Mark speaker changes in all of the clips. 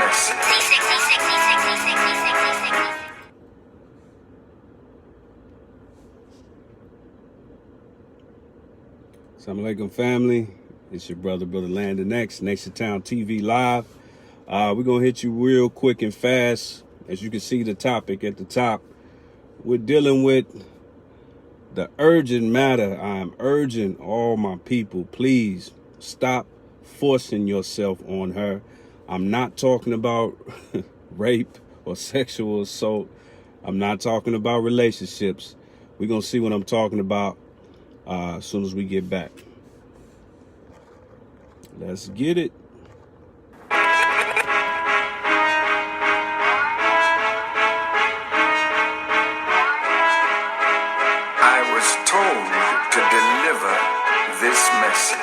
Speaker 1: message.
Speaker 2: Assalamu alaikum, family. It's your brother Landon X, NationTown TV Live. We're going to hit you real quick and fast. As you can see the topic at the top, we're dealing with the urgent matter. I am urging all my people, please stop forcing yourself on her. I'm not talking about rape or sexual assault. I'm not talking about relationships. We're going to see what I'm talking about as soon as we get back. Let's get it.
Speaker 1: I was told to deliver this message.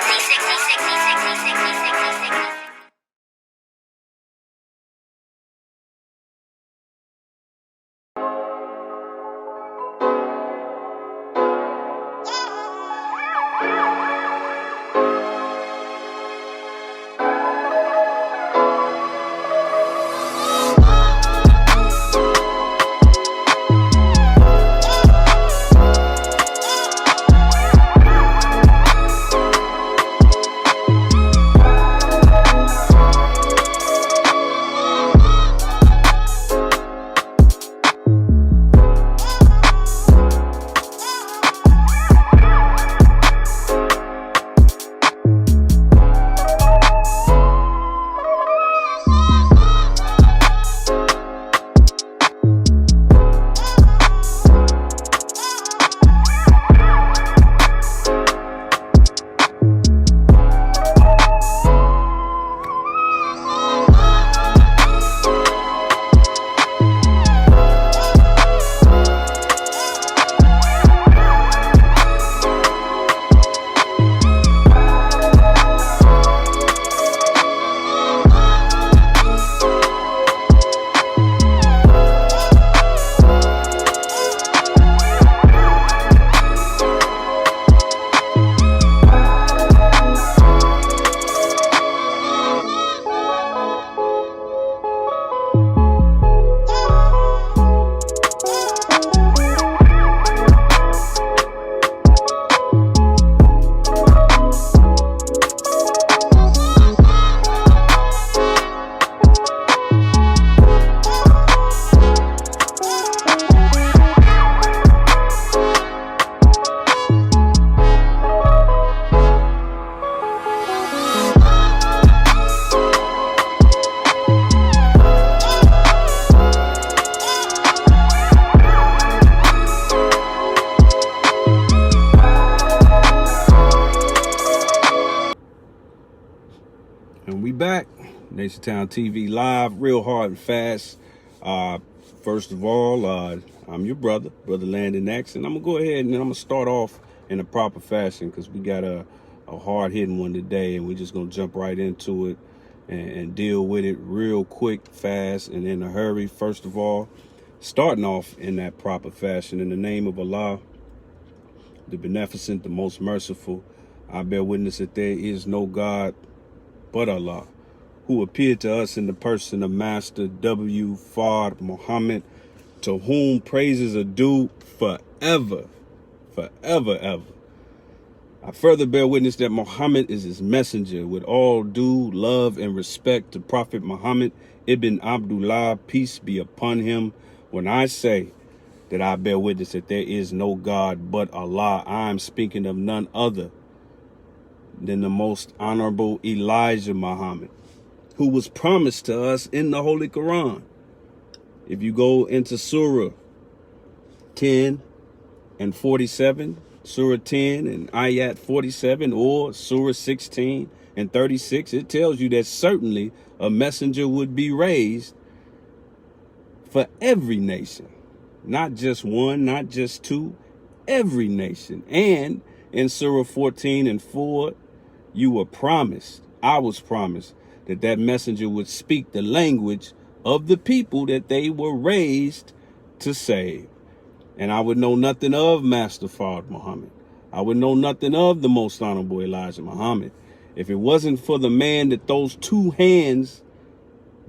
Speaker 2: And we back, NationTown TV Live, real hard and fast. First of all, I'm your brother Landon X, and I'm gonna go ahead and I'm gonna start off in a proper fashion because we got a hard-hitting one today, and we're just gonna jump right into it and deal with it real quick, fast, and in a hurry. First of all, starting off in that proper fashion, in the name of Allah, the beneficent, the most merciful, I bear witness that there is no God but Allah, who appeared to us in the person of Master W. Fard Muhammad, to whom praises are due forever, ever. I further bear witness that Muhammad is his messenger. With all due love and respect to Prophet Muhammad ibn Abdullah, peace be upon him, when I say that I bear witness that there is no God but Allah, I am speaking of none other than the most honorable Elijah Muhammad, who was promised to us in the Holy Quran. If you go into Surah 10 and 47, Surah 10 and Ayat 47, or Surah 16 and 36, it tells you that certainly a messenger would be raised for every nation, not just one, not just two, every nation. And in Surah 14 and 4, you were promised, I was promised, that that messenger would speak the language of the people that they were raised to save. And I would know nothing of Master Fard Muhammad. I would know nothing of the most honorable Elijah Muhammad if it wasn't for the man that those two hands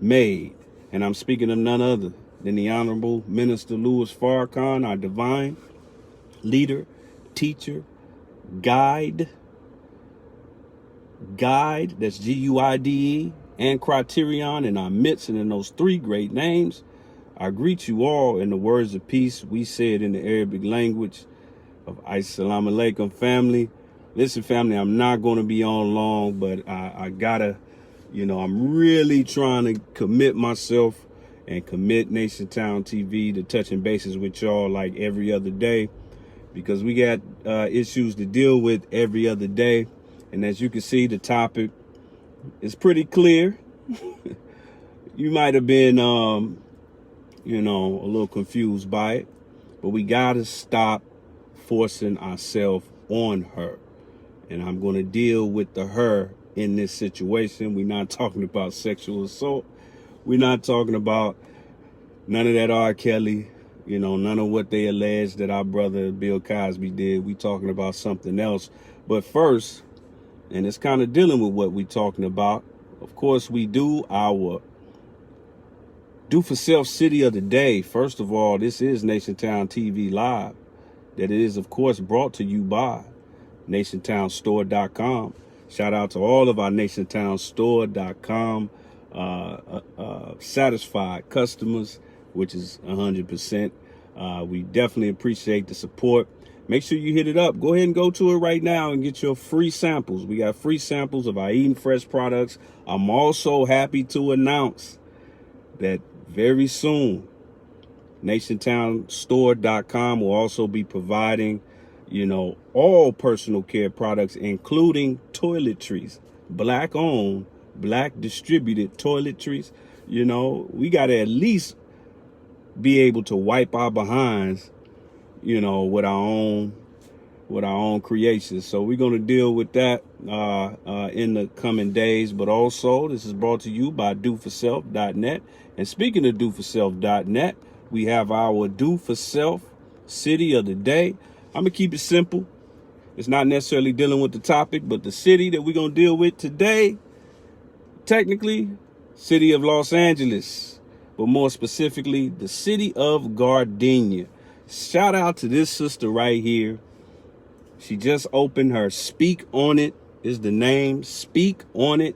Speaker 2: made. And I'm speaking of none other than the Honorable Minister Louis Farrakhan, our divine leader, teacher, guide, that's Guide, and criterion in our midst, and in those three great names, I greet you all in the words of peace. We say it in the Arabic language of Assalamu alaikum, family. Listen, family, I'm not going to be on long, but I gotta, I'm really trying to commit myself and commit NationTown TV to touching bases with y'all like every other day, because we got issues to deal with every other day. And as you can see, the topic is pretty clear. You might have been, a little confused by it, but we got to stop forcing ourselves on her. And I'm going to deal with the her in this situation. We're not talking about sexual assault. We're not talking about none of that R. Kelly, none of what they allege that our brother Bill Cosby did. We talking about something else. But first, and it's kind of dealing with what we're talking about, of course, we do our Do For Self City of the Day. First of all, this is NationTown TV Live. That is, of course, brought to you by NationTownStore.com. Shout out to all of our NationTownStore.com satisfied customers, which is 100%. We definitely appreciate the support. Make sure you hit it up. Go ahead and go to it right now and get your free samples. We got free samples of our Eating Fresh products. I'm also happy to announce that very soon, NationTownStore.com will also be providing, all personal care products, including toiletries, Black owned, Black distributed toiletries. We got to at least be able to wipe our behinds, with our own creations. So we're going to deal with that in the coming days. But also, this is brought to you by DoForSelf.net. And speaking of DoForSelf.net, we have our Do For Self City of the Day. I'm going to keep it simple. It's not necessarily dealing with the topic, but the city that we're going to deal with today, technically, city of Los Angeles, but more specifically, the city of Gardenia. Shout out to this sister right here. She just opened her Speak On It is the name. Speak On It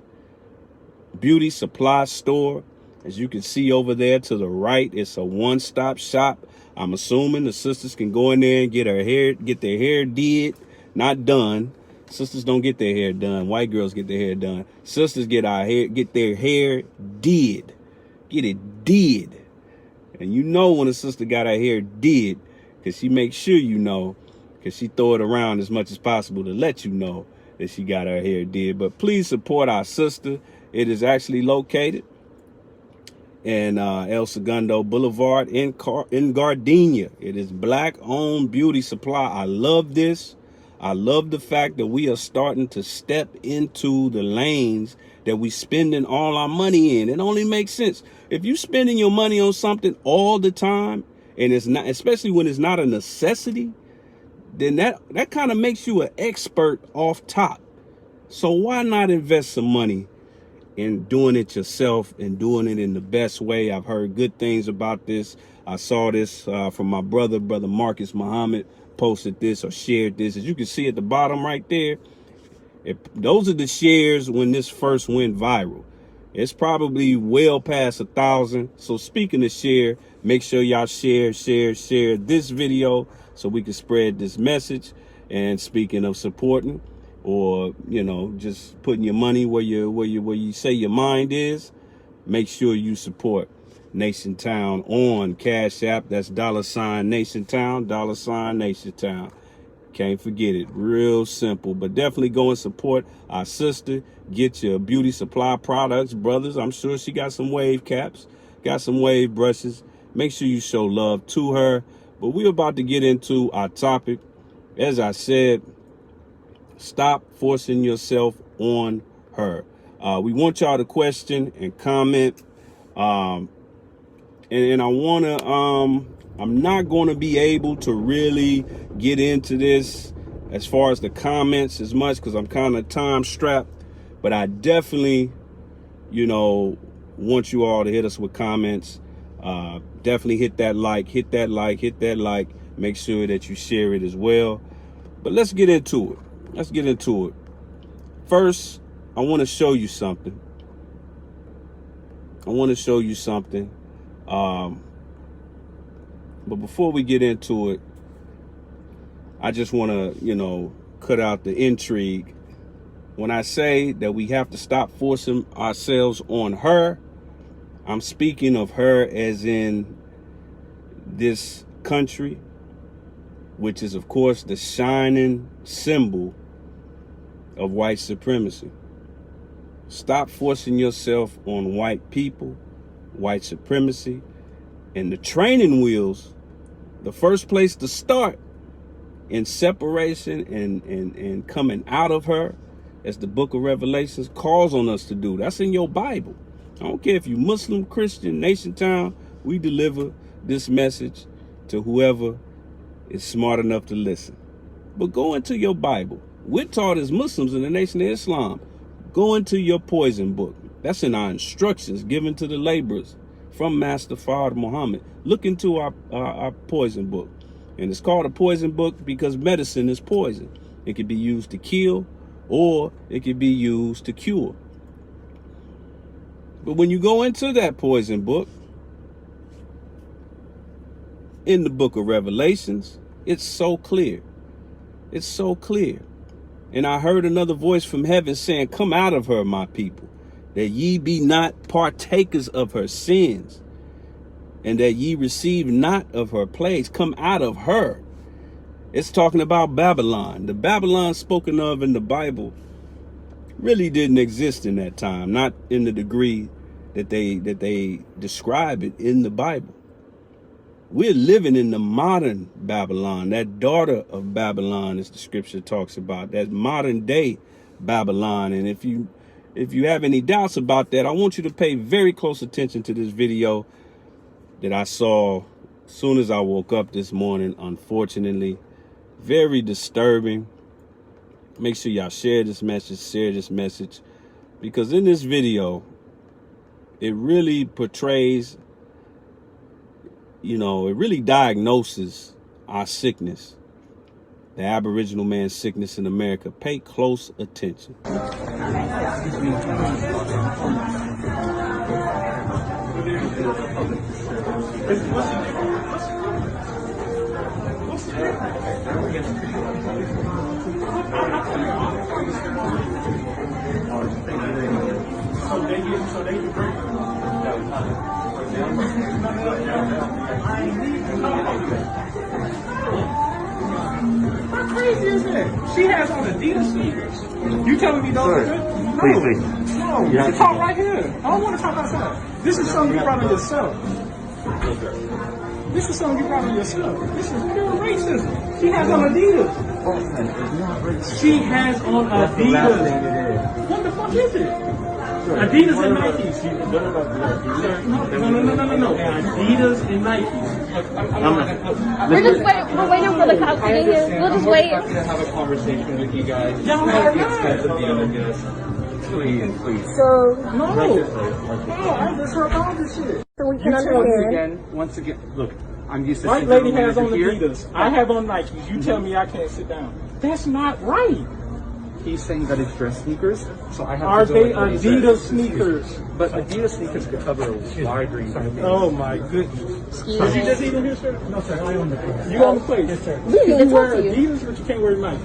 Speaker 2: beauty supply store. As you can see over there to the right, it's a one-stop shop. I'm assuming the sisters can go in there and get their hair did, not done. Sisters don't get their hair done. White girls get their hair done. Sisters get their hair did. Get it did. And when a sister got her hair did, because she makes sure because she throw it around as much as possible to let you know that she got her hair did. But please support our sister. It is actually located in El Segundo Boulevard in Gardenia. It is Black-owned beauty supply. I love this. I love the fact that we are starting to step into the lanes that we spending all our money in. It only makes sense. If you spending your money on something all the time, and it's not, especially when it's not a necessity, then that kind of makes you an expert off top. So why not invest some money in doing it yourself and doing it in the best way? I've heard good things about this. I saw this from my brother Marcus Muhammad posted this or shared this. As you can see at the bottom right there, those are the shares when this first went viral. It's probably well past 1,000. So speaking of share, make sure y'all share this video so we can spread this message. And speaking of supporting, or just putting your money where you say your mind is, make sure you support NationTown on CashApp. That's $NationTown, $NationTown. Can't forget it. Real simple. But definitely go and support our sister. Get your beauty supply products, brothers. I'm sure she got some wave caps, got some wave brushes. Make sure you show love to her. But we're about to get into our topic. As I said, stop forcing yourself on her. We want y'all to question and comment. And I want to, I'm not going to be able to really get into this as far as the comments as much because I'm kind of time strapped. But I definitely, want you all to hit us with comments. Definitely hit that like. Make sure that you share it as well. But let's get into it. First, I want to show you something. But before we get into it, I just want to, cut out the intrigue. When I say that we have to stop forcing ourselves on her, I'm speaking of her as in this country, which is, of course, the shining symbol of white supremacy. Stop forcing yourself on white people, white supremacy, and the training wheels. The first place to start in separation and coming out of her, as the book of Revelations calls on us to do. That's in your Bible. I don't care if you Muslim, Christian, NationTown, we deliver this message to whoever is smart enough to listen. But go into your Bible. We're taught as Muslims in the Nation of Islam. Go into your poison book. That's in our instructions given to the laborers from Master Father Muhammad. Look into our poison book. And it's called a poison book because medicine is poison. It can be used to kill or it can be used to cure. But when you go into that poison book, in the book of Revelations, it's so clear. It's so clear. And I heard another voice from heaven saying, come out of her, my people, that ye be not partakers of her sins, and that ye receive not of her plagues. Come out of her. It's talking about Babylon. The Babylon spoken of in the Bible really didn't exist in that time, not in the degree that they describe it in the Bible. We're living in the modern Babylon, that daughter of Babylon, as the scripture talks about, that modern day Babylon. And if you have any doubts about that, I want you to pay very close attention to this video that I saw as soon as I woke up this morning. Unfortunately, very disturbing. Make sure y'all share this message, because in this video, it really portrays, it really diagnoses our sickness, the Aboriginal man's sickness in America. Pay close attention.
Speaker 3: How crazy is that? She has on Adidas sneakers. You telling me those are good? No.
Speaker 4: Please.
Speaker 3: No, you can talk right here. I don't want to talk outside. This is something you brought on yourself. This is something you brought on yourself. This is pure racism. She has on Adidas. She has on Adidas. What the fuck is it? Adidas and Nikes. No. Adidas and Nikes.
Speaker 5: We're waiting for the cops to get here. We'll just wait.
Speaker 4: I'm going to have a conversation with you guys.
Speaker 3: Y'all are not.
Speaker 4: Please.
Speaker 5: So,
Speaker 3: No, I just heard all this shit.
Speaker 5: so we can understand.
Speaker 4: Once again, look, I'm used to
Speaker 3: White
Speaker 4: seeing
Speaker 3: lady
Speaker 4: the
Speaker 3: has on
Speaker 4: manager here.
Speaker 3: Adidas. I have on Nikes. You tell me I can't sit down. That's not right.
Speaker 4: He's saying that it's dress sneakers, so I have
Speaker 3: Are
Speaker 4: to go
Speaker 3: they
Speaker 4: with what he
Speaker 3: Adidas
Speaker 4: said.
Speaker 3: sneakers?
Speaker 4: But Adidas sneakers could cover a wide range of things.
Speaker 3: Oh my goodness. Did you just eat in here, sir?
Speaker 6: No, sir, I own the place.
Speaker 3: You own the place?
Speaker 6: Yes, sir.
Speaker 5: We need
Speaker 3: You
Speaker 5: to
Speaker 3: wear
Speaker 5: talk to you.
Speaker 3: Adidas, but you can't wear Nike.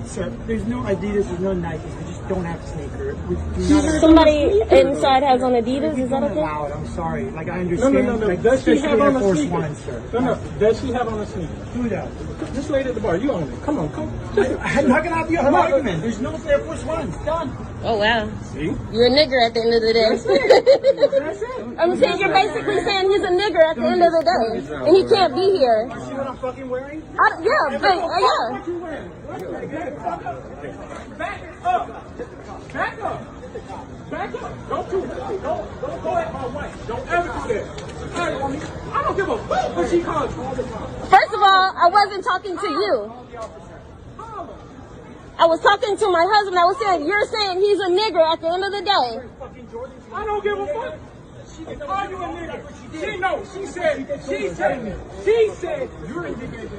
Speaker 6: Sir, there's no Adidas, there's no Nikes. We just don't have sneakers. We do not
Speaker 5: Somebody inside has on Adidas.
Speaker 6: we
Speaker 5: Is that
Speaker 6: don't
Speaker 5: okay?
Speaker 6: allow it. I'm sorry. Like, I
Speaker 3: No,
Speaker 6: understand. Like,
Speaker 3: Does she have
Speaker 6: especially
Speaker 3: on
Speaker 6: Air
Speaker 3: a
Speaker 6: Force
Speaker 3: sneaker?
Speaker 6: One, sir.
Speaker 3: No. Does she have on a sneaker?
Speaker 6: Who does?
Speaker 3: This lady at the bar, you own it. Come on.
Speaker 6: I'm not gonna have you have an argument. There's no Air Force Ones. Done.
Speaker 5: Oh wow,
Speaker 3: See?
Speaker 5: you're a nigger at the end of the day.
Speaker 3: That's it.
Speaker 5: I'm saying you're basically saying he's a nigger at the end of the day, and he can't be here.
Speaker 3: See what I'm fucking wearing?
Speaker 5: Yeah, but yeah.
Speaker 3: What you wearing? Back up. Back up. Back up. Don't do that. Don't go at my wife. Don't ever do that. All right, mommy. I don't give a fuck what she calls you all the time.
Speaker 5: First of all, I wasn't talking to you. I was talking to my husband. I was saying, you're saying he's a nigger at the end of the day.
Speaker 3: Fucking Jordans. I don't give a fuck. Are you a nigga? She said, you're a nigga.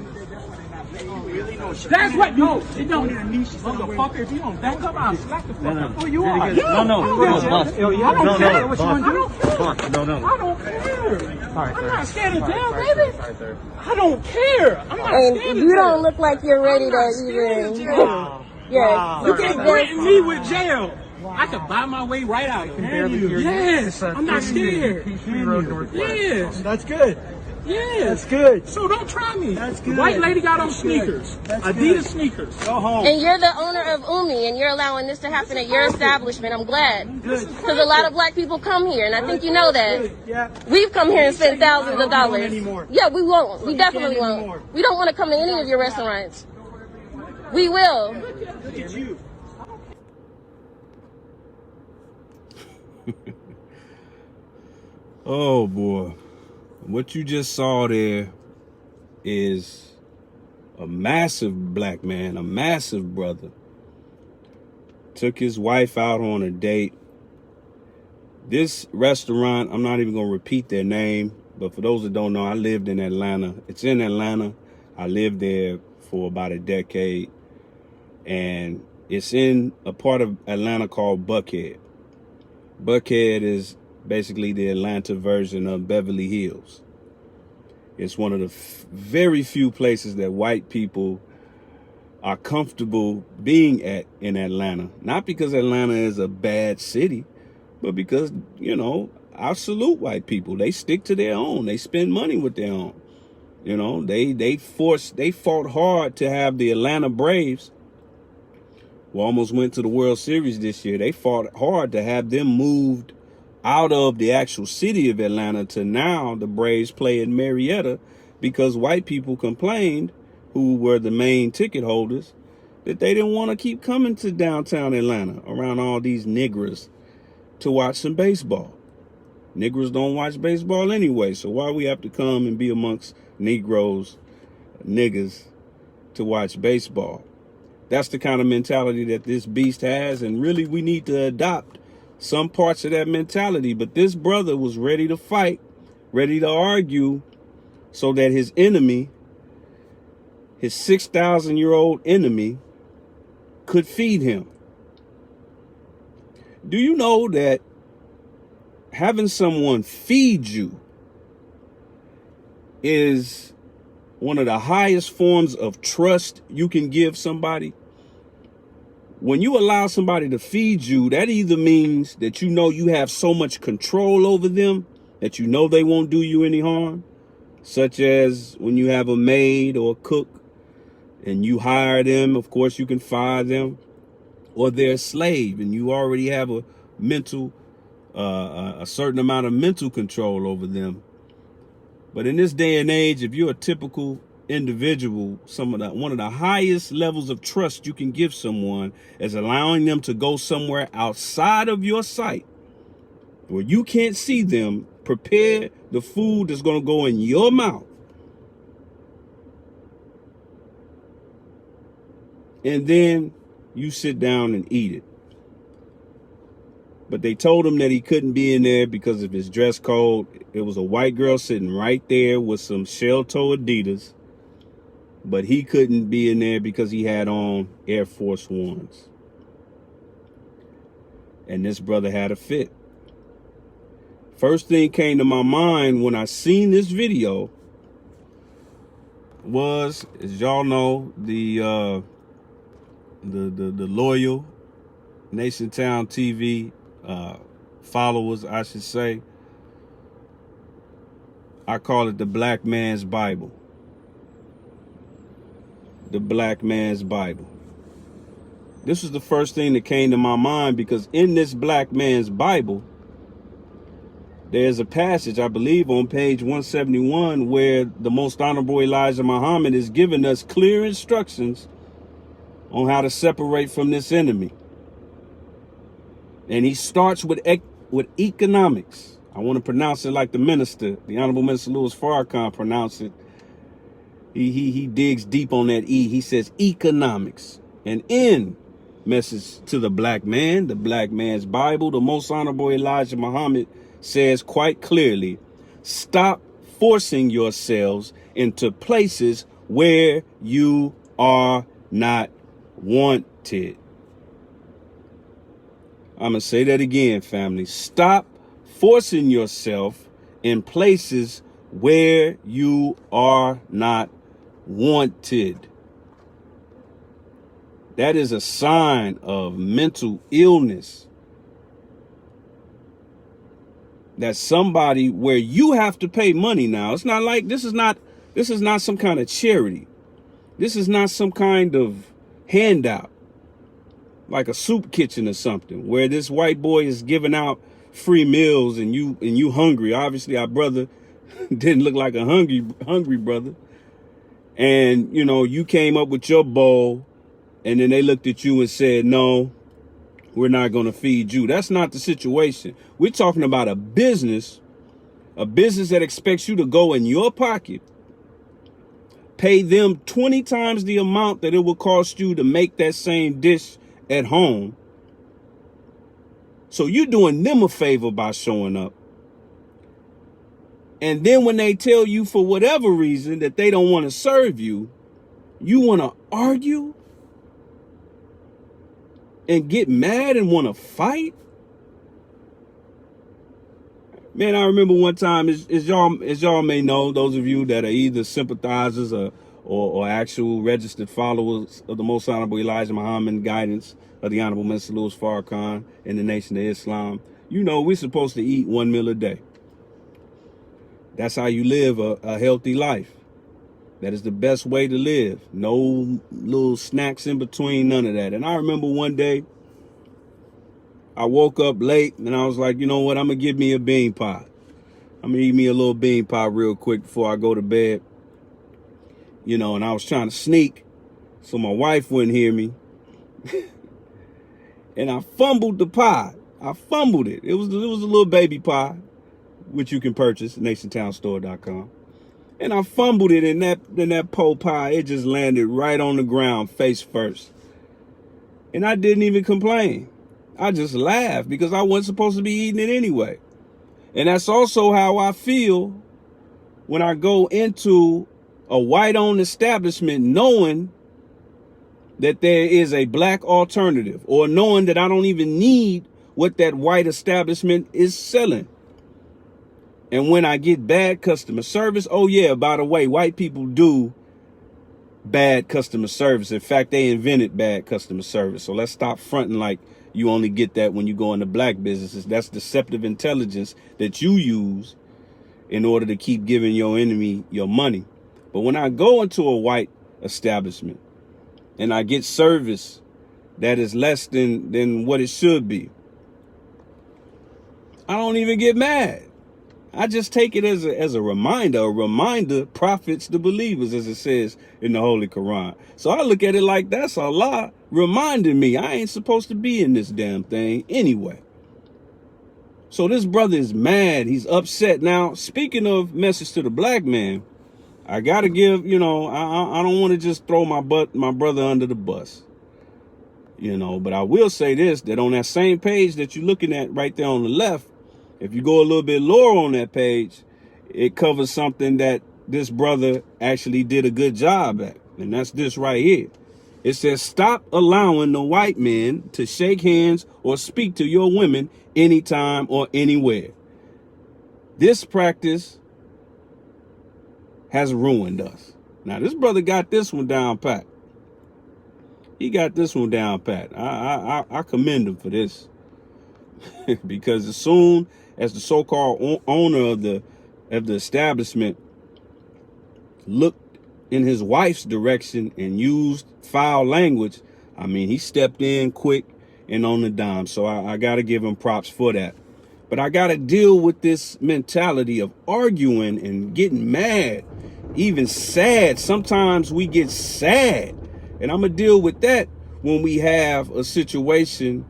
Speaker 3: That's what, no, it don't. Motherfucker, if you don't back up, I'll slap the fuck out of you.
Speaker 4: No, boss.
Speaker 3: I don't care what you want to do.
Speaker 4: No.
Speaker 3: I don't care.
Speaker 4: Sorry,
Speaker 3: I'm not scared of jail,
Speaker 4: Sorry,
Speaker 3: baby.
Speaker 4: sir.
Speaker 3: I don't care. I'm not
Speaker 5: And
Speaker 3: scared of
Speaker 5: you
Speaker 3: jail.
Speaker 5: don't look like you're ready to
Speaker 3: Scared of
Speaker 5: even.
Speaker 3: jail.
Speaker 5: Yeah.
Speaker 3: You can't threaten me with jail. I can buy my way right out of
Speaker 4: barely
Speaker 3: it.
Speaker 4: hear you.
Speaker 3: Yes, I'm not scared. Yes,
Speaker 6: That's good.
Speaker 3: yes.
Speaker 6: That's good.
Speaker 3: So don't try me.
Speaker 6: That's
Speaker 3: The
Speaker 6: good.
Speaker 3: white lady got on
Speaker 6: That's good.
Speaker 3: sneakers.
Speaker 6: That's
Speaker 3: Adidas
Speaker 6: good.
Speaker 3: sneakers.
Speaker 6: Go home.
Speaker 5: And you're the owner of Umi, and you're allowing this to happen at your establishment. I'm glad.
Speaker 6: Good.
Speaker 5: Because a lot of black people come here, and I think you know that.
Speaker 6: Good. Yeah.
Speaker 5: We've come here and spent thousands of dollars.
Speaker 6: anymore.
Speaker 5: Yeah, we won't. We definitely
Speaker 6: can't
Speaker 5: won't.
Speaker 6: anymore.
Speaker 5: We don't want to come to any of your restaurants. We will.
Speaker 6: Look at you.
Speaker 2: Oh boy, what you just saw there is a massive black man, a massive brother. Took his wife out on a date. This restaurant, I'm not even gonna repeat their name, but for those that don't know, I lived in Atlanta. It's in Atlanta. I lived there for about a decade, and it's in a part of Atlanta called Buckhead. Buckhead is basically the Atlanta version of Beverly Hills. It's one of the very few places that white people are comfortable being at in Atlanta. Not because Atlanta is a bad city, but because, you know, I salute white people. They stick to their own. They spend money with their own. You know, they fought hard to have the Atlanta Braves, who almost went to the World Series this year. They fought hard to have them moved out of the actual city of Atlanta to now the Braves play in Marietta, because white people complained, who were the main ticket holders, that they didn't want to keep coming to downtown Atlanta around all these niggers to watch some baseball. Niggers don't watch baseball anyway, so why we have to come and be amongst Negroes, niggas, to watch baseball? That's the kind of mentality that this beast has, and really we need to adopt some parts of that mentality. But this brother was ready to fight, ready to argue, so that his enemy, his 6,000-year-old enemy, could feed him. Do you know that having someone feed you is one of the highest forms of trust you can give somebody? When you allow somebody to feed you, that either means that you know you have so much control over them that you know they won't do you any harm, such as when you have a maid or a cook and you hire them. Of course, you can fire them, or they're a slave and you already have a certain amount of mental control over them. But in this day and age, if you're a typical individual, one of the highest levels of trust you can give someone is allowing them to go somewhere outside of your sight where you can't see them, prepare the food that's going to go in your mouth, and then you sit down and eat it. But they told him that he couldn't be in there because of his dress code. It was a white girl sitting right there with some shell-toe Adidas, but he couldn't be in there because he had on Air Force Ones. And this brother had a fit. First thing came to my mind when I seen this video was, as y'all know, the loyal NationTown TV followers, I should say. I call it the black man's Bible. The black man's Bible. This was the first thing that came to my mind, because in this black man's Bible, there's a passage, I believe on page 171, where the Most Honorable Elijah Muhammad is giving us clear instructions on how to separate from this enemy. And he starts with economics. I want to pronounce it like the minister, the Honorable Minister Louis Farrakhan, pronounced it. He digs deep on that E. He says economics. And in Message to the Black Man, the Black Man's Bible. The Most Honorable Elijah Muhammad says quite clearly, stop forcing yourselves into places where you are not wanted. I'm going to say that again, family. Stop forcing yourself in places where you are not wanted. That is a sign of mental illness. That somebody where you have to pay money now. It's not like this is not some kind of charity. This is not some kind of handout like a soup kitchen or something where this white boy is giving out free meals and you hungry. Obviously our brother didn't look like a hungry brother. And you came up with your bowl. And then they looked at you and said, no, we're not going to feed you. That's not the situation. We're talking about a business that expects you to go in your pocket, pay them 20 times the amount that it will cost you to make that same dish at home. So you're doing them a favor by showing up. And then when they tell you for whatever reason that they don't want to serve you, you want to argue and get mad and want to fight? Man, I remember one time, as y'all may know, those of you that are either sympathizers or actual registered followers of the Most Honorable Elijah Muhammad guidance of the Honorable Mr. Louis Farrakhan and the Nation of Islam, we're supposed to eat 1 meal a day. That's how you live a healthy life. That is the best way to live. No little snacks in between, none of that. And I remember one day, I woke up late and I was like, you know what? I'm going to give me a bean pie. I'm going to eat me a little bean pie real quick before I go to bed. And I was trying to sneak so my wife wouldn't hear me. And I fumbled the pie. I fumbled it. It was a little baby pie, which you can purchase at NationTownstore.com. And I fumbled it in that po pie. It just landed right on the ground face first. And I didn't even complain. I just laughed because I wasn't supposed to be eating it anyway. And that's also how I feel when I go into a white-owned establishment knowing that there is a black alternative, or knowing that I don't even need what that white establishment is selling. And when I get bad customer service, oh yeah, by the way, white people do bad customer service. In fact, they invented bad customer service. So let's stop fronting like you only get that when you go into black businesses. That's deceptive intelligence that you use in order to keep giving your enemy your money. But when I go into a white establishment and I get service that is less than what it should be, I don't even get mad. I just take it as a reminder. A reminder profits the believers, as it says in the Holy Quran. So I look at it like that's Allah reminding me I ain't supposed to be in this damn thing anyway. So this brother is mad. He's upset. Now, speaking of Message to the Black Man, I got to give, I don't want to just throw my brother under the bus. But I will say this, that on that same page that you're looking at right there on the left, if you go a little bit lower on that page, it covers something that this brother actually did a good job at. And that's this right here. It says, stop allowing the white men to shake hands or speak to your women anytime or anywhere. This practice has ruined us. Now, this brother got this one down pat. He got this one down pat. I commend him for this. Because as soon as the so-called owner of the establishment looked in his wife's direction and used foul language, he stepped in quick and on the dime. So I got to give him props for that. But I got to deal with this mentality of arguing and getting mad, even sad. Sometimes we get sad. And I'm going to deal with that when we have a situation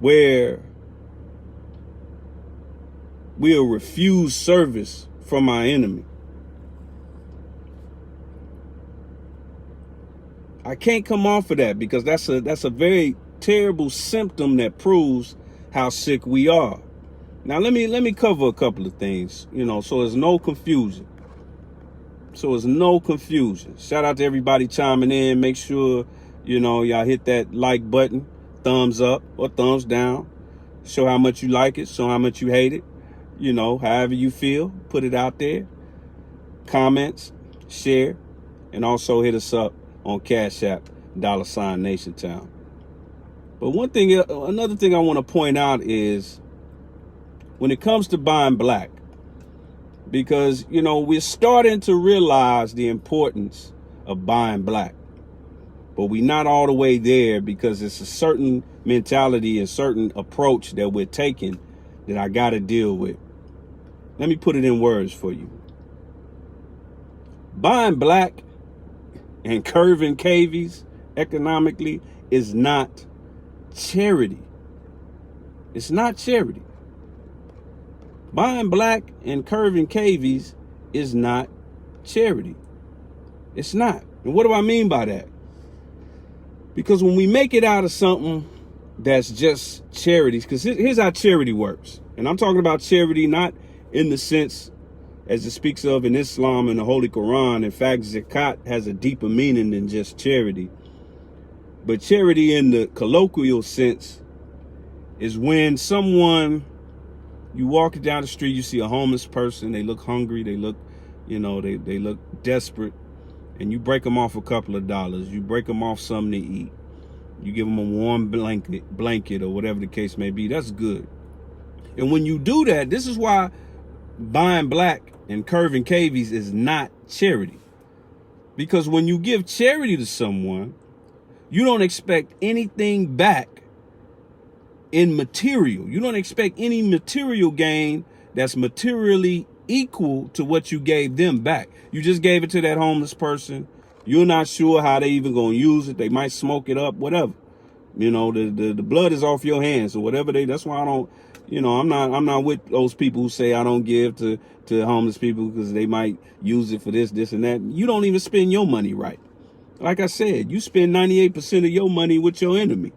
Speaker 2: where we'll refuse service from our enemy. I can't come off of that because that's a very terrible symptom that proves how sick we are. Now let me cover a couple of things, so there's no confusion. Shout out to everybody chiming in. Make sure, y'all hit that like button, thumbs up or thumbs down. Show how much you like it, show how much you hate it. However you feel, put it out there. Comments, share, and also hit us up on CashApp, $NationTown. But another thing I want to point out is when it comes to buying black, because, we're starting to realize the importance of buying black, but we're not all the way there because it's a certain mentality and certain approach that we're taking that I got to deal with. Let me put it in words for you. Buying black and curving cavies economically is not charity. It's not charity. Buying black and curving cavies is not charity. It's not. And what do I mean by that? Because when we make it out of something that's just charities, because here's how charity works. And I'm talking about charity not in the sense as it speaks of in Islam and the Holy Quran. In fact, zakat has a deeper meaning than just charity. But charity in the colloquial sense is when you walk down the street, you see a homeless person, they look hungry, they look, they look desperate, and you break them off a couple of dollars. You break them off something to eat. You give them a warm blanket or whatever the case may be. That's good. And when you do that, this is why buying black and curving cavies is not charity. Because when you give charity to someone, you don't expect anything back in material. You don't expect any material gain that's materially equal to what you gave them back. You just gave it to that homeless person. You're not sure how they even gonna use it. They might smoke it up, whatever. The blood is off your hands or whatever that's why I don't, I'm not with those people who say I don't give to homeless people because they might use it for this, and that. You don't even spend your money right. Like I said, you spend 98% of your money with your enemy.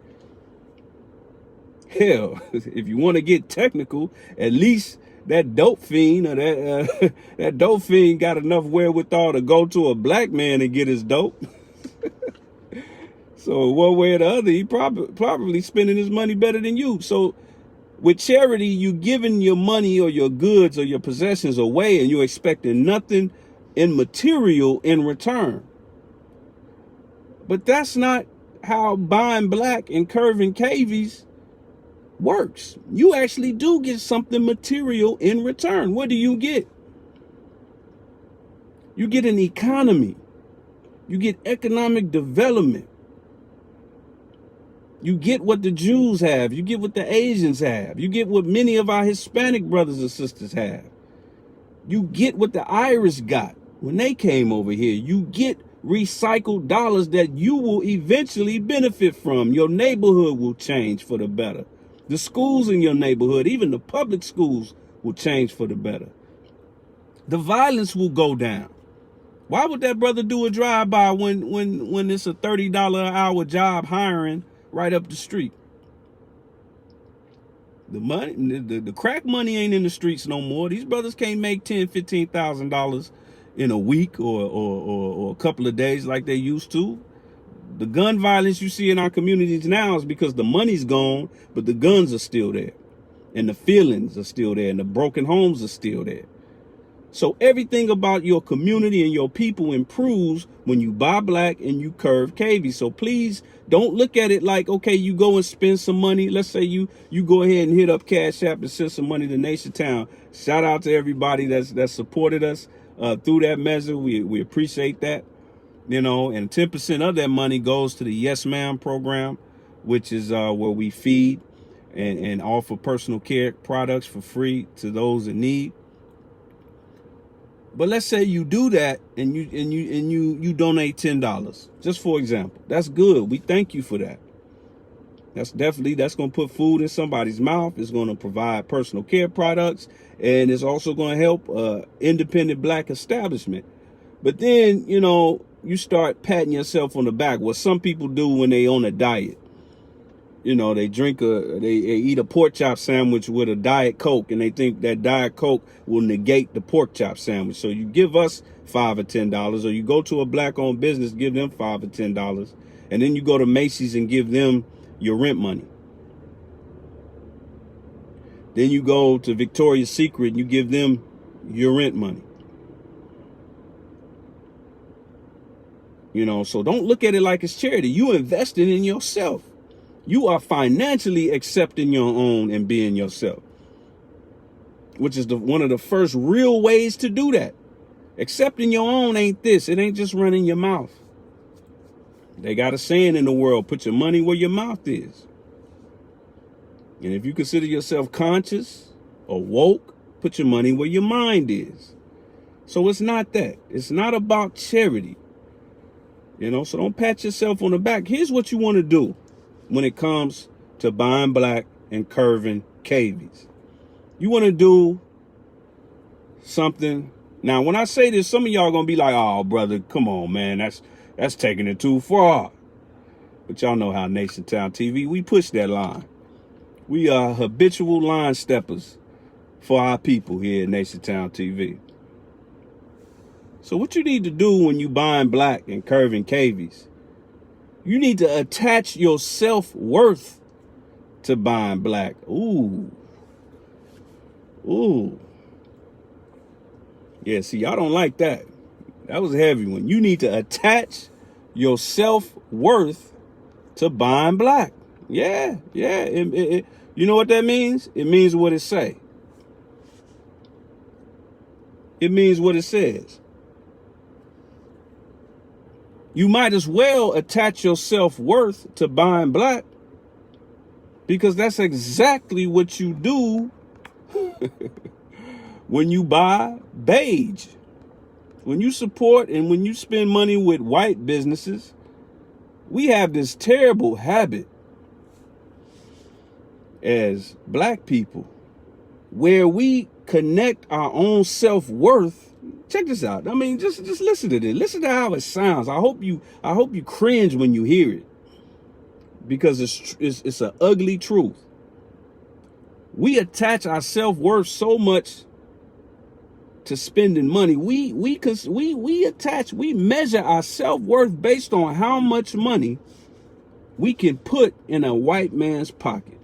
Speaker 2: Hell, if you want to get technical, at least that dope fiend or that dope fiend got enough wherewithal to go to a black man and get his dope. So one way or the other, he probably spending his money better than you. So with charity, you giving your money or your goods or your possessions away and you're expecting nothing in material in return. But that's not how buying black and curving cavies works. You actually do get something material in return. What do you get? You get an economy. You get economic development. You get what the Jews have. You get what the Asians have. You get what many of our Hispanic brothers and sisters have. You get what the Irish got when they came over here. You get recycled dollars that you will eventually benefit from. Your neighborhood will change for the better. The schools in your neighborhood, even the public schools, will change for the better. The violence will go down. Why would that brother do a drive-by when it's a $30 an hour job hiring right up the street? The money, the crack money ain't in the streets no more. These brothers can't make $10,000, $15,000 in a week or a couple of days like they used to. The gun violence you see in our communities now is because the money's gone, but the guns are still there. And the feelings are still there. And the broken homes are still there. So everything about your community and your people improves when you buy black and you curve cavies. So please don't look at it like, okay, you go and spend some money. Let's say you go ahead and hit up CashApp and send some money to NationTown. Shout out to everybody that supported us through that measure. We appreciate that. And 10% of that money goes to the Yes Ma'am program, which is where we feed and offer personal care products for free to those in need. But let's say you do that and you donate $10, just for example. That's good. We thank you for that. That's going to put food in somebody's mouth. It's going to provide personal care products, and it's also going to help independent black establishment. But then, you start patting yourself on the back. What some people do when they on a diet. You know, they eat a pork chop sandwich with a Diet Coke, and they think that Diet Coke will negate the pork chop sandwich. So you give us $5 or $10, or you go to a black-owned business, give them $5 or $10, and then you go to Macy's and give them your rent money. Then you go to Victoria's Secret and you give them your rent money. You know, so don't look at it like it's charity. You invested in yourself. You are financially accepting your own and being yourself, which is one of the first real ways to do that. Accepting your own ain't this. It ain't just running your mouth. They got a saying in the world, put your money where your mouth is. And if you consider yourself conscious or woke, put your money where your mind is. So it's not that. It's not about charity. You know, so don't pat yourself on the back. Here's what you want to do when it comes to buying black and curving cavies. You want to do something. Now, when I say this, some of y'all going to be like, oh, brother, come on, man. That's taking it too far. But y'all know how NationTown TV, we push that line. We are habitual line steppers for our people here at NationTown TV. So what you need to do when you buying black and curving cavies, you need to attach your self-worth to buying black. Ooh. Yeah, see, y'all don't like that. That was a heavy one. You need to attach your self-worth to buying black. Yeah. You know what that means? It means what it say. It means what it says. You might as well attach your self-worth to buying black, because that's exactly what you do when you buy beige. When you support and when you spend money with white businesses, we have this terrible habit as black people where we connect our own self-worth. Check this out. I mean, just listen to this. Listen to how it sounds. I hope you cringe when you hear it, because it's an ugly truth. We attach our self-worth so much to spending money. We measure our self-worth based on how much money we can put in a white man's pocket.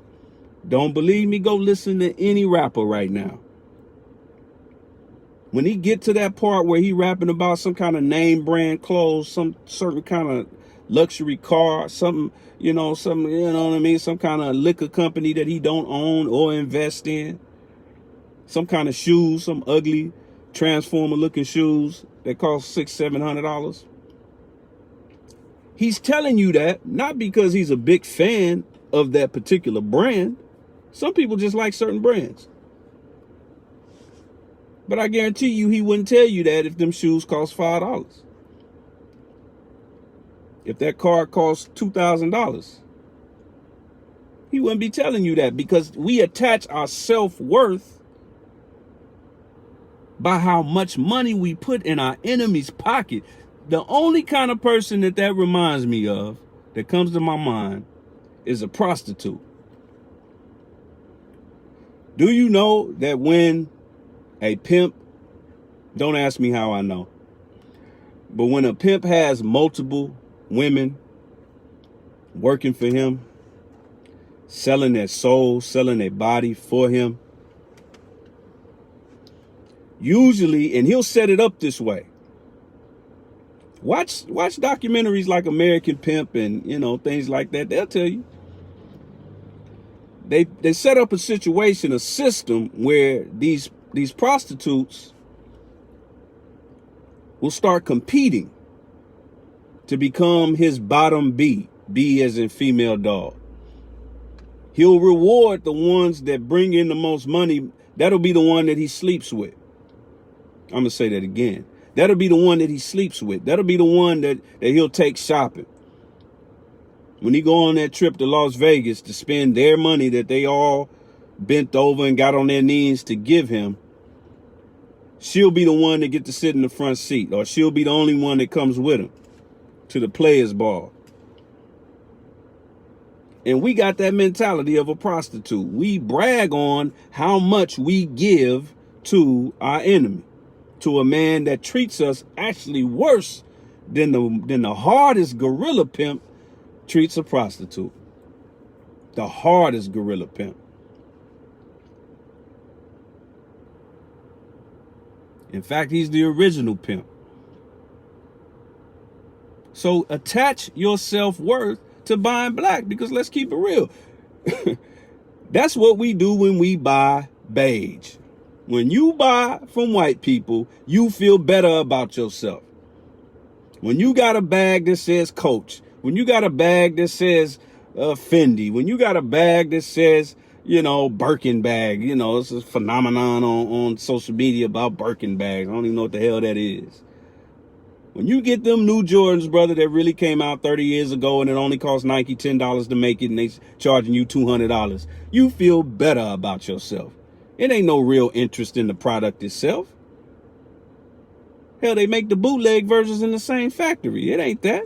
Speaker 2: Don't believe me? Go listen to any rapper right now. When he get to that part where he rapping about some kind of name brand clothes, some certain kind of luxury car, something, you know what I mean? Some kind of liquor company that he don't own or invest in. Some kind of shoes, some ugly transformer looking shoes that cost $600-700. He's telling you that not because he's a big fan of that particular brand. Some people just like certain brands. But I guarantee you he wouldn't tell you that if them shoes cost $5. If that car costs $2,000, he wouldn't be telling you that, because we attach our self-worth by how much money we put in our enemy's pocket. The only kind of person that reminds me of, that comes to my mind, is a prostitute. Do you know that when a pimp, don't ask me how I know, but when a pimp has multiple women working for him, selling their soul, selling their body for him, usually, and he'll set it up this way. Watch documentaries like American Pimp and, you know, things like that. They'll tell you. They set up a situation, a system where these prostitutes will start competing to become his bottom B as in female dog. He'll reward the ones that bring in the most money. That'll be the one that he sleeps with. I'm going to say that again. That'll be the one that he sleeps with. That'll be the one that he'll take shopping. When he go on that trip to Las Vegas to spend their money that they all bent over and got on their knees to give him, she'll be the one that get to sit in the front seat, or she'll be the only one that comes with him. to the players' ball. And we got that mentality of a prostitute. We brag on how much we give to our enemy, to a man that treats us actually worse than the hardest gorilla pimp treats a prostitute. The hardest gorilla pimp. In fact, he's the original pimp. So attach your self-worth to buying black, because let's keep it real. That's what we do when we buy beige. When you buy from white people, you feel better about yourself. When you got a bag that says Coach, when you got a bag that says Fendi, when you got a bag that says, Birkin bag, it's a phenomenon on social media about Birkin bags. I don't even know what the hell that is. When you get them new Jordans, brother, that really came out 30 years ago and it only cost Nike $10 to make it and they charging you $200, you feel better about yourself. It ain't no real interest in the product itself. Hell, they make the bootleg versions in the same factory. It ain't that.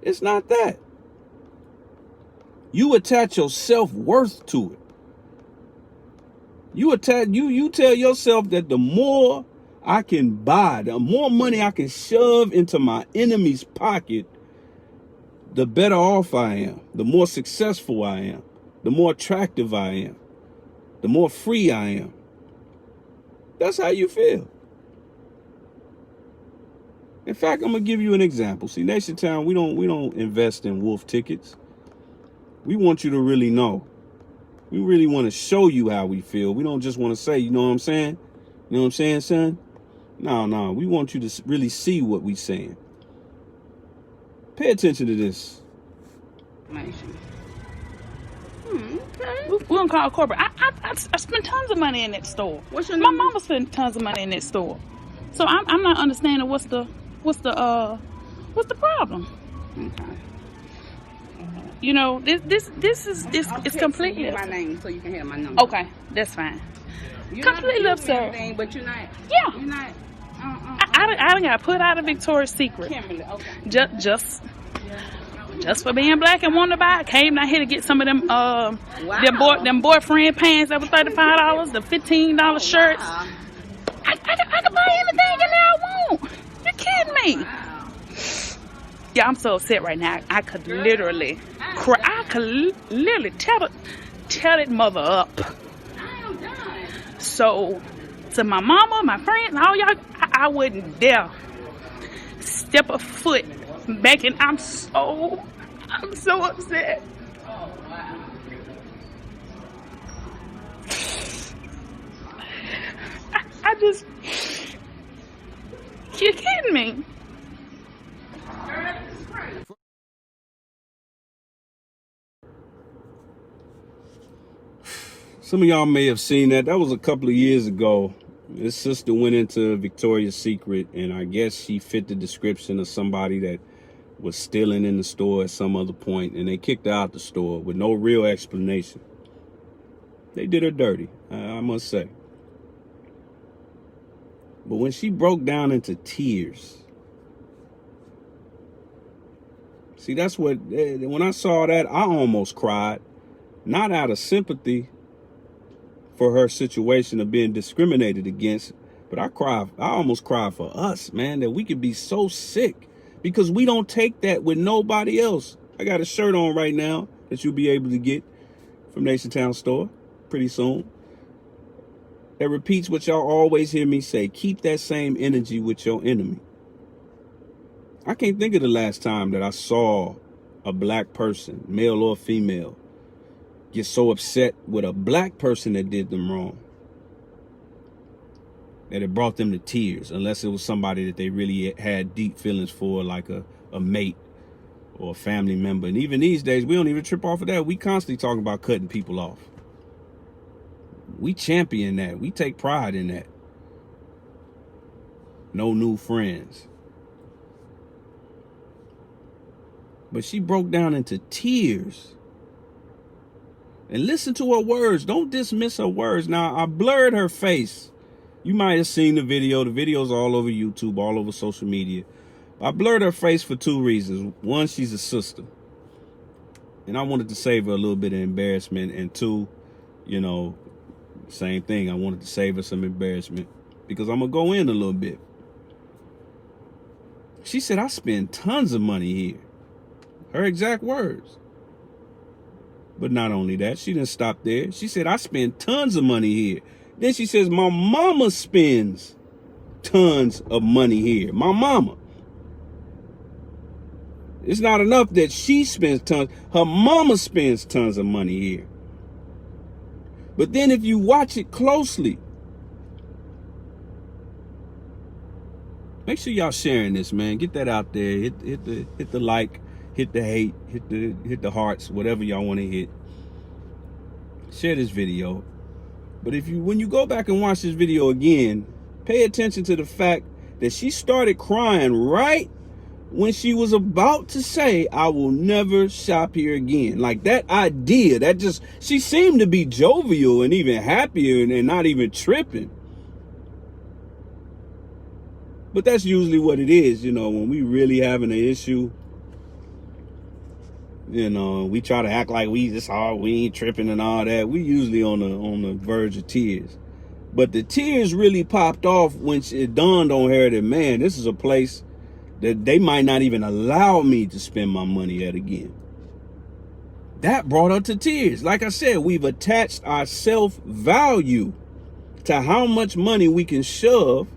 Speaker 2: It's not that. You attach your self-worth to it. You tell yourself that the more I can buy, the more money I can shove into my enemy's pocket, the better off I am, the more successful I am, the more attractive I am, the more free I am. That's how you feel. In fact, I'm gonna give you an example. See, NationTown, we don't invest in wolf tickets. We want you to really know. We really want to show you how we feel. We don't just want to say, you know what I'm saying? You know what I'm saying, son? No. We want you to really see what we saying. Pay attention to this.
Speaker 7: Okay. We don't call corporate. I spend tons of money in that store. What's your name? My mama spent tons of money in that store. So I'm not understanding what's the problem. Okay. This is completely. My name, so you can have my number. Okay, that's fine. You're completely absurd. But you're not. Yeah. You're not. I done got put out of Victoria's Secret. Kimberly, okay. Just for being black and wanting to buy. I came down here to get some of them them boyfriend pants that were $35, the $15 shirts. I could buy anything in there I want. You're kidding me? Wow. Yeah, I'm so upset right now. I could literally cry. I could literally tear that mother up. So, to my mama, my friends, all y'all, I wouldn't dare step a foot back, and I'm so upset. Oh, wow. I just, you're kidding me.
Speaker 2: Some of y'all may have seen that. That was a couple of years ago. This sister went into Victoria's Secret, and I guess she fit the description of somebody that was stealing in the store at some other point, and they kicked her out the store with no real explanation. They did her dirty, I must say. But when she broke down into tears, see, that's what, when I saw that, I almost cried, not out of sympathy for her situation of being discriminated against, but I almost cried for us, man, that we could be so sick because we don't take that with nobody else. I got a shirt on right now that you'll be able to get from NationTown store pretty soon. That repeats what y'all always hear me say. Keep that same energy with your enemy. I can't think of the last time that I saw a black person, male or female, get so upset with a black person that did them wrong that it brought them to tears, unless it was somebody that they really had deep feelings for, like a mate or a family member. And even these days, we don't even trip off of that. We constantly talking about cutting people off. We champion that. We take pride in that. No new friends. But she broke down into tears. And listen to her words. Don't dismiss her words. Now, I blurred her face. You might have seen the video. The video's all over YouTube, all over social media. I blurred her face for 2 reasons. One, she's a sister, and I wanted to save her a little bit of embarrassment. And 2, you know, same thing. I wanted to save her some embarrassment because I'm going to go in a little bit. She said, I spend tons of money here. Her exact words. But not only that, she didn't stop there. She said, I spend tons of money here. Then she says, my mama spends tons of money here. My mama. It's not enough that she spends tons. Her mama spends tons of money here. But then if you watch it closely, make sure y'all sharing this, man. Get that out there. Hit the like, hit the hate, hit the hearts, whatever y'all want to hit. Share this video. But when you go back and watch this video again, pay attention to the fact that she started crying right when she was about to say, I will never shop here again. Like that idea, she seemed to be jovial and even happier and not even tripping. But that's usually what it is, you know, when we really having an issue. You know, we try to act like we ain't tripping and all that. We usually on the verge of tears. But the tears really popped off when it dawned on her that, man, this is a place that they might not even allow me to spend my money at again. That brought her to tears. Like I said, we've attached our self-value to how much money we can shove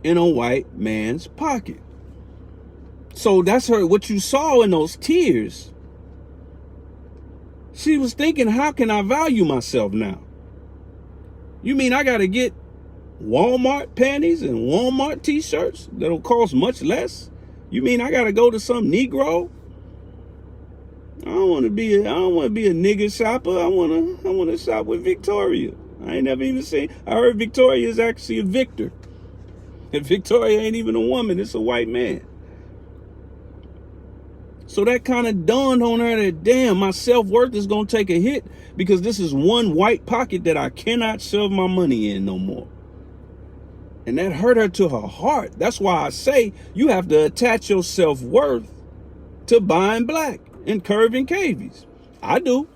Speaker 2: in a white man's pocket. So that's what you saw in those tears. She was thinking, how can I value myself now? You mean I got to get Walmart panties and Walmart t-shirts that'll cost much less? You mean I got to go to some Negro? I don't want to be a nigga shopper. I want to shop with Victoria. I ain't never even seen. I heard Victoria is actually a Victor. And Victoria ain't even a woman, it's a white man. So that kind of dawned on her that, damn, my self-worth is going to take a hit because this is one white pocket that I cannot shove my money in no more. And that hurt her to her heart. That's why I say you have to attach your self-worth to buying black and curving cavies. I do.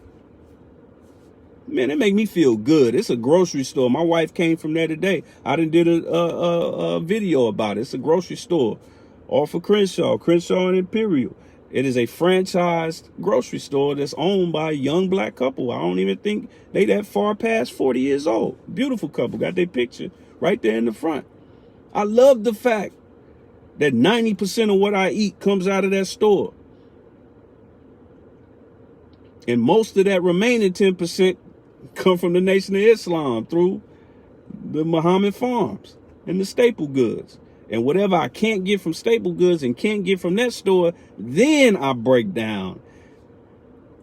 Speaker 2: Man, it make me feel good. It's a grocery store. My wife came from there today. I done did a video about it. It's a grocery store off of Crenshaw and Imperial. It is a franchised grocery store that's owned by a young black couple. I don't even think they that far past 40 years old. Beautiful couple. Got their picture right there in the front. I love the fact that 90% of what I eat comes out of that store. And most of that remaining 10% come from the Nation of Islam through the Muhammad Farms and the staple goods. And whatever I can't get from staple goods and can't get from that store, then I break down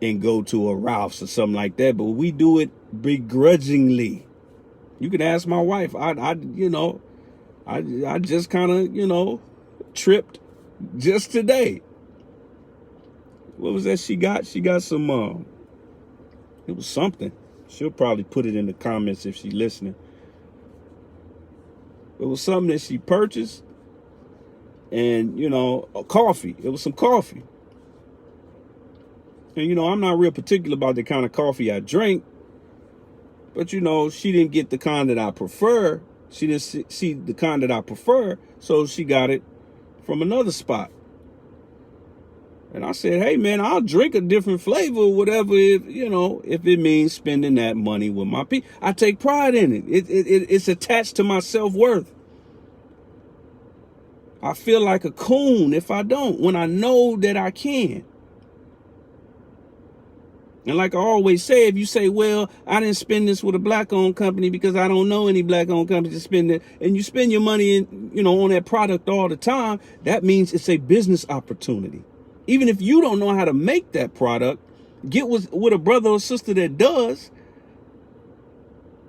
Speaker 2: and go to a Ralph's or something like that. But we do it begrudgingly. You can ask my wife. I just kind of, tripped just today. What was that she got? She got some, it was something. She'll probably put it in the comments if she's listening. It was something that she purchased and, coffee. It was some coffee. And, I'm not real particular about the kind of coffee I drink. But, she didn't get the kind that I prefer. She didn't see the kind that I prefer. So she got it from another spot. And I said, hey, man, I'll drink a different flavor or whatever, if it means spending that money with my people. I take pride in it. It's attached to my self-worth. I feel like a coon if I don't, when I know that I can. And like I always say, if you say, well, I didn't spend this with a black-owned company because I don't know any black-owned company to spend it, and you spend your money in, on that product all the time, that means it's a business opportunity. Even if you don't know how to make that product, get with a brother or sister that does,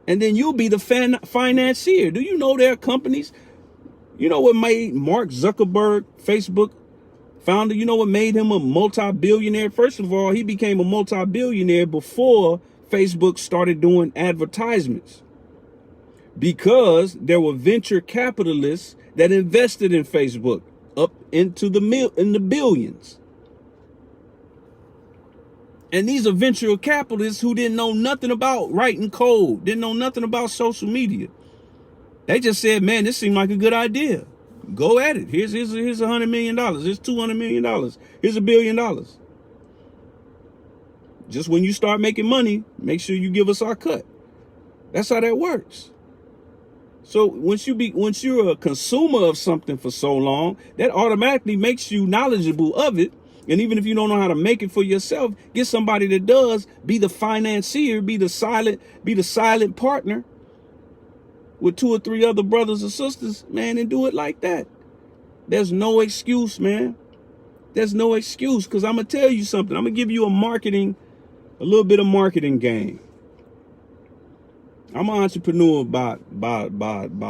Speaker 2: and then you'll be the financier. Do you know there are companies? You know what made Mark Zuckerberg, Facebook founder, you know what made him a multi-billionaire? First of all, he became a multi-billionaire before Facebook started doing advertisements, because there were venture capitalists that invested in Facebook. up into in the billions. And these are venture capitalists who didn't know nothing about writing code, didn't know nothing about social media. They just said, man, this seemed like a good idea. Go at it. Here's $100 million. Here's $200 million. Here's $1 billion. Just when you start making money, make sure you give us our cut. That's how that works. So once you're a consumer of something for so long, that automatically makes you knowledgeable of it. And even if you don't know how to make it for yourself, get somebody that does. Be the financier, be the silent partner with 2 or 3 other brothers or sisters, man, and do it like that. There's no excuse, man. There's no excuse, because I'm gonna tell you something. I'm gonna give you a little bit of marketing game. I'm an entrepreneur by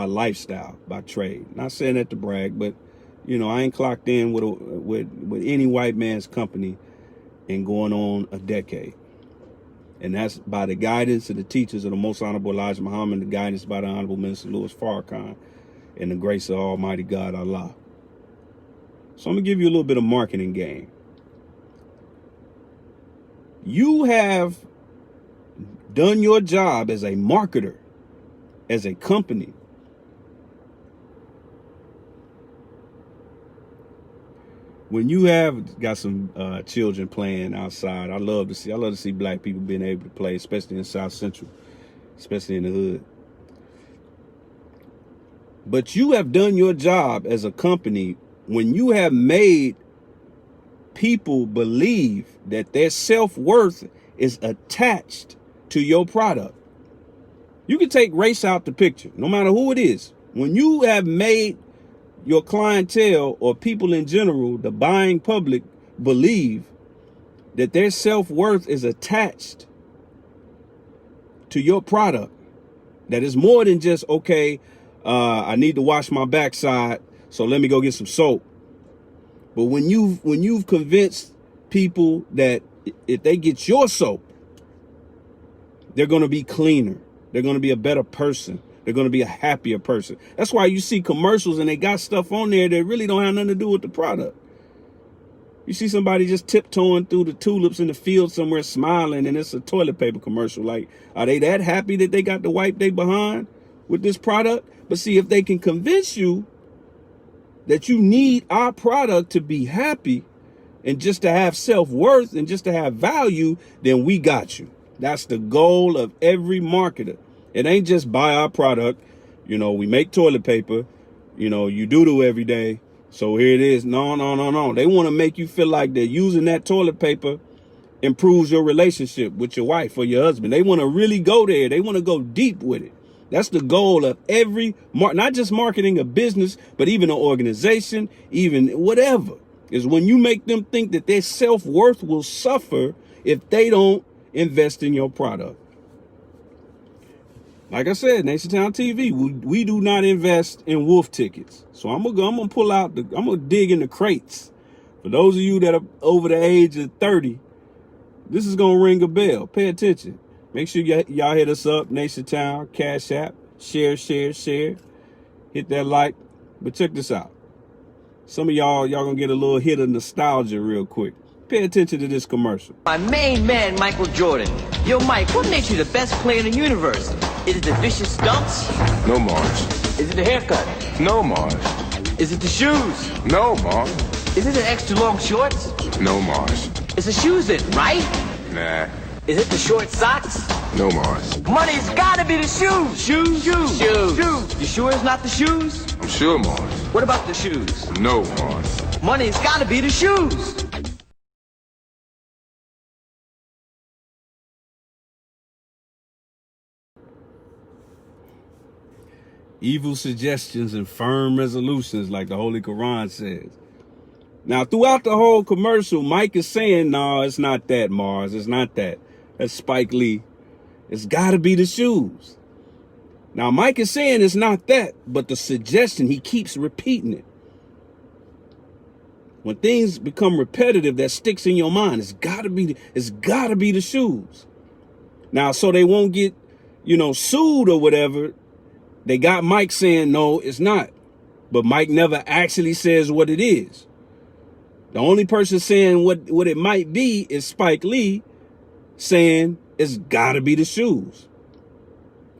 Speaker 2: lifestyle, by trade. Not saying that to brag, but you know, I ain't clocked in with any white man's company in going on a decade. And that's by the guidance of the teachers of the Most Honorable Elijah Muhammad, the guidance by the Honorable Minister Louis Farrakhan, and the grace of Almighty God Allah. So I'm gonna give you a little bit of marketing game. You have done your job as a marketer, as a company. When you have got some children playing outside, I love to see black people being able to play, especially in South Central, especially in the hood. But you have done your job as a company when you have made people believe that their self-worth is attached to your product. You can take race out the picture, no matter who it is. When you have made your clientele or people in general, the buying public, believe that their self-worth is attached to your product, that is more than just, okay, I need to wash my backside, so let me go get some soap. But when you've convinced people that if they get your soap, they're going to be cleaner, they're going to be a better person, they're going to be a happier person. That's why you see commercials and they got stuff on there that really don't have nothing to do with the product. You see somebody just tiptoeing through the tulips in the field somewhere smiling, and it's a toilet paper commercial. Like, are they that happy that they got to wipe their behind with this product? But see, if they can convince you that you need our product to be happy and just to have self-worth and just to have value, then we got you. That's the goal of every marketer. It ain't just buy our product. You know, we make toilet paper. You know, you do every day. So here it is. No. They want to make you feel like that using that toilet paper improves your relationship with your wife or your husband. They want to really go there. They want to go deep with it. That's the goal of every, not just marketing a business, but even an organization, even whatever, is when you make them think that their self-worth will suffer if they don't invest in your product. Like I said, NationTown TV, we do not invest in wolf tickets. So I'm gonna dig in the crates. For those of you that are over the age of 30, this is gonna ring a bell. Pay attention. Make sure y'all hit us up, NationTown, CashApp, share. Hit that like. But check this out. Some of y'all gonna get a little hit of nostalgia real quick. Pay attention to this commercial.
Speaker 8: My main man, Michael Jordan. Yo, Mike, what makes you the best player in the universe? Is it the vicious stunts?
Speaker 1: No, Mars.
Speaker 8: Is it the haircut?
Speaker 1: No, Mars.
Speaker 8: Is it the shoes?
Speaker 1: No, Mars.
Speaker 8: Is it the extra long shorts?
Speaker 1: No, Mars.
Speaker 8: It's the shoes then, right?
Speaker 1: Nah.
Speaker 8: Is it the short socks?
Speaker 1: No, Mars.
Speaker 8: Money's gotta be the shoes. Shoes. You sure it's not the shoes?
Speaker 1: I'm sure, Mars.
Speaker 8: What about the shoes?
Speaker 1: No, Mars.
Speaker 8: Money's gotta be the shoes.
Speaker 2: Evil suggestions and firm resolutions, like the Holy Quran says. Now, throughout the whole commercial, Mike is saying, no, it's not that, Mars. It's not that. That's Spike Lee. It's got to be the shoes. Now, Mike is saying it's not that, but the suggestion, he keeps repeating it. When things become repetitive, that sticks in your mind. It's got to be the shoes. Now, so they won't get, sued or whatever. They got Mike saying, no, it's not. But Mike never actually says what it is. The only person saying what it might be is Spike Lee saying it's gotta be the shoes.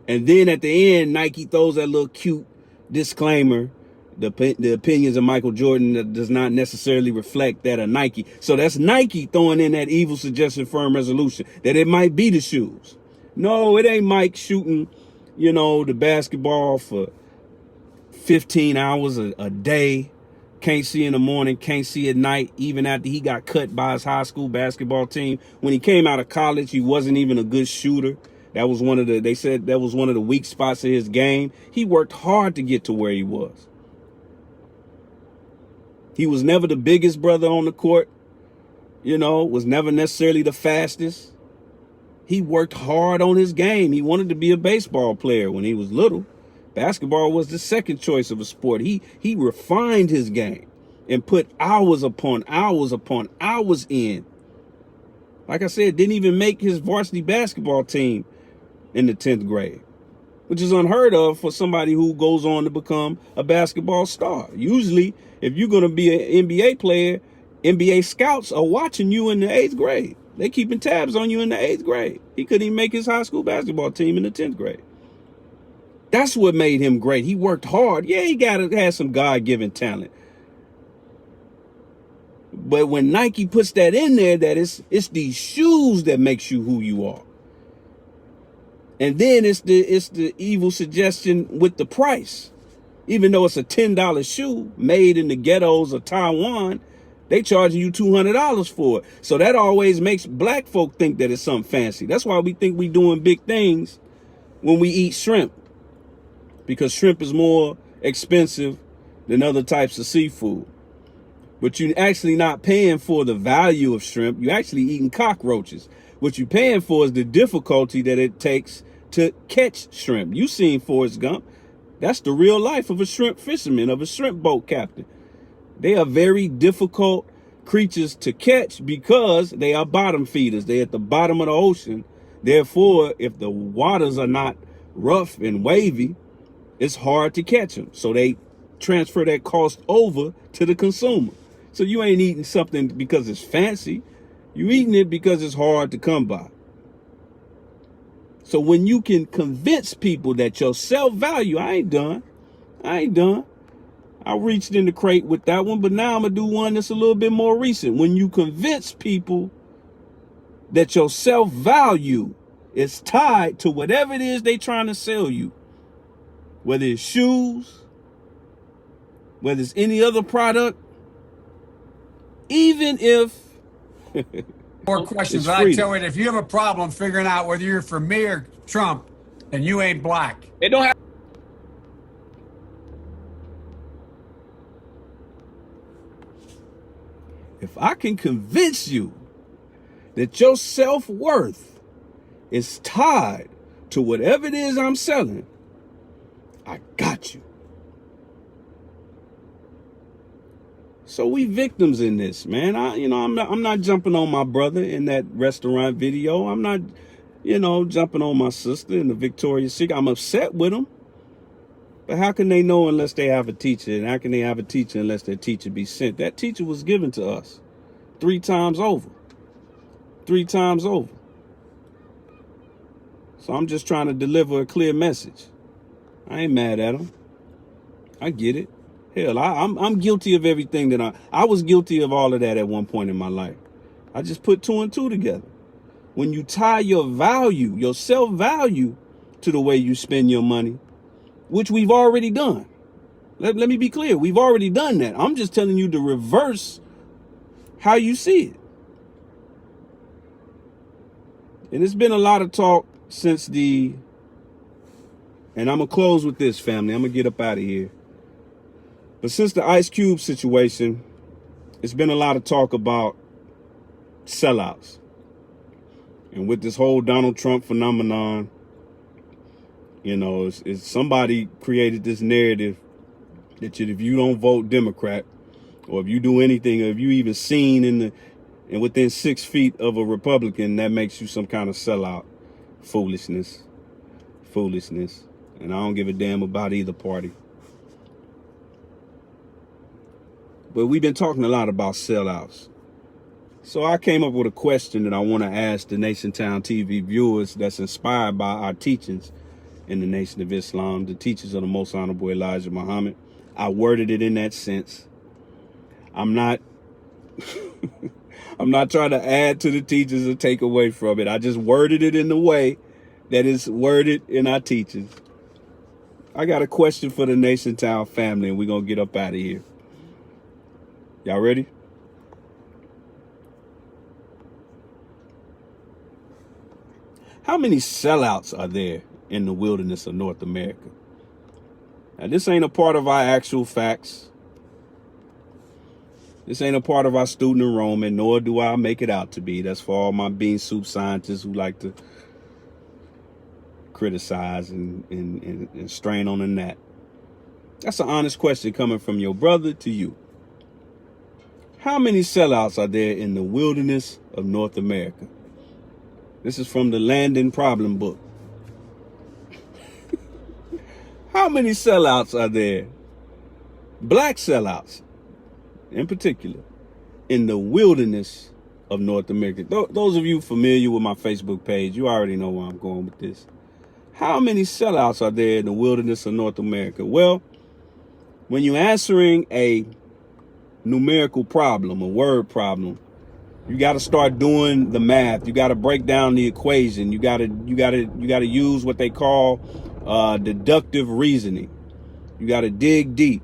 Speaker 2: And then at the end, Nike throws that little cute disclaimer. The opinions of Michael Jordan that does not necessarily reflect that of Nike. So that's Nike throwing in that evil suggestion firm resolution that it might be the shoes. No, it ain't Mike shooting, the basketball for 15 hours a day. Can't see in the morning, can't see at night, even after he got cut by his high school basketball team. When he came out of college, he wasn't even a good shooter. That was they said that was one of the weak spots of his game. He worked hard to get to where he was. He was never the biggest brother on the court, was never necessarily the fastest. He worked hard on his game. He wanted to be a baseball player when he was little. Basketball was the second choice of a sport. He refined his game and put hours upon hours upon hours in. Like I said, didn't even make his varsity basketball team in the 10th grade, which is unheard of for somebody who goes on to become a basketball star. Usually, if you're going to be an NBA player, NBA scouts are watching you in the 8th grade. They keeping tabs on you in the 8th grade. He couldn't even make his high school basketball team in the 10th grade. That's what made him great. He worked hard. Yeah, he had some God-given talent. But when Nike puts that in there, that it's these shoes that makes you who you are. And then it's the evil suggestion with the price. Even though it's a $10 shoe made in the ghettos of Taiwan, they charging you $200 for it. So that always makes black folk think that it's something fancy. That's why we think we doing big things when we eat shrimp. Because shrimp is more expensive than other types of seafood. But you're actually not paying for the value of shrimp. You're actually eating cockroaches. What you're paying for is the difficulty that it takes to catch shrimp. You seen Forrest Gump. That's the real life of a shrimp fisherman, of a shrimp boat captain. They are very difficult creatures to catch because they are bottom feeders. They're at the bottom of the ocean. Therefore, if the waters are not rough and wavy, it's hard to catch them. So they transfer that cost over to the consumer. So you ain't eating something because it's fancy. You eating it because it's hard to come by. So when you can convince people that your self-value, I ain't done. I reached in the crate with that one, but now I'm going to do one that's a little bit more recent. When you convince people that your self-value is tied to whatever it is they trying to sell you, whether it's shoes, whether it's any other product, even if
Speaker 9: more questions. I tell you, if you have a problem figuring out whether you're for me or Trump, then you ain't black.
Speaker 3: They don't have.
Speaker 2: if I can convince you that your self-worth is tied to whatever it is I'm selling, I got you. So we victims in this, man. I'm not jumping on my brother in that restaurant video. I'm not, jumping on my sister in the Victoria's Secret. I'm upset with them. But how can they know unless they have a teacher? And how can they have a teacher unless their teacher be sent? That teacher was given to us 3 times over. 3 times over. So I'm just trying to deliver a clear message. I ain't mad at them. I get it. Hell, I'm guilty of everything that I was guilty of all of that at one point in my life. I just put 2 and 2 together. When you tie your value, your self-value to the way you spend your money, which we've already done. Let me be clear. We've already done that. I'm just telling you to reverse how you see it. And there's been a lot of talk since and I'm going to close with this, family. I'm going to get up out of here. But since the Ice Cube situation, it's been a lot of talk about sellouts. And with this whole Donald Trump phenomenon, it's somebody created this narrative that if you don't vote Democrat, or if you do anything, or if you even seen and within 6 feet of a Republican, that makes you some kind of sellout. Foolishness. And I don't give a damn about either party. but we've been talking a lot about sellouts. So I came up with a question that I want to ask the NationTown TV viewers that's inspired by our teachings in the Nation of Islam, the teachings of the Most Honorable Elijah Muhammad. I worded it in that sense. I'm not I'm not trying to add to the teachings or take away from it. I just worded it in the way that is worded in our teachings. I got a question for the NationTown family, and we're going to get up out of here. Y'all ready? How many sellouts are there in the wilderness of North America? Now, this ain't a part of our actual facts. This ain't a part of our student enrollment, nor do I make it out to be. That's for all my bean soup scientists who like to criticize and strain on the gnat. That's an honest question coming from your brother to you. How many sellouts are there in the wilderness of North America? This is from the Land and Problem book. How many sellouts are there, black sellouts in particular, in the wilderness of North America? Those of you familiar with my Facebook page, you already know where I'm going with this. How many sellouts are there in the wilderness of North America? Well, when you're answering a numerical problem, a word problem, you got to start doing the math. You got to break down the equation. You got to use what they call deductive reasoning. You got to dig deep.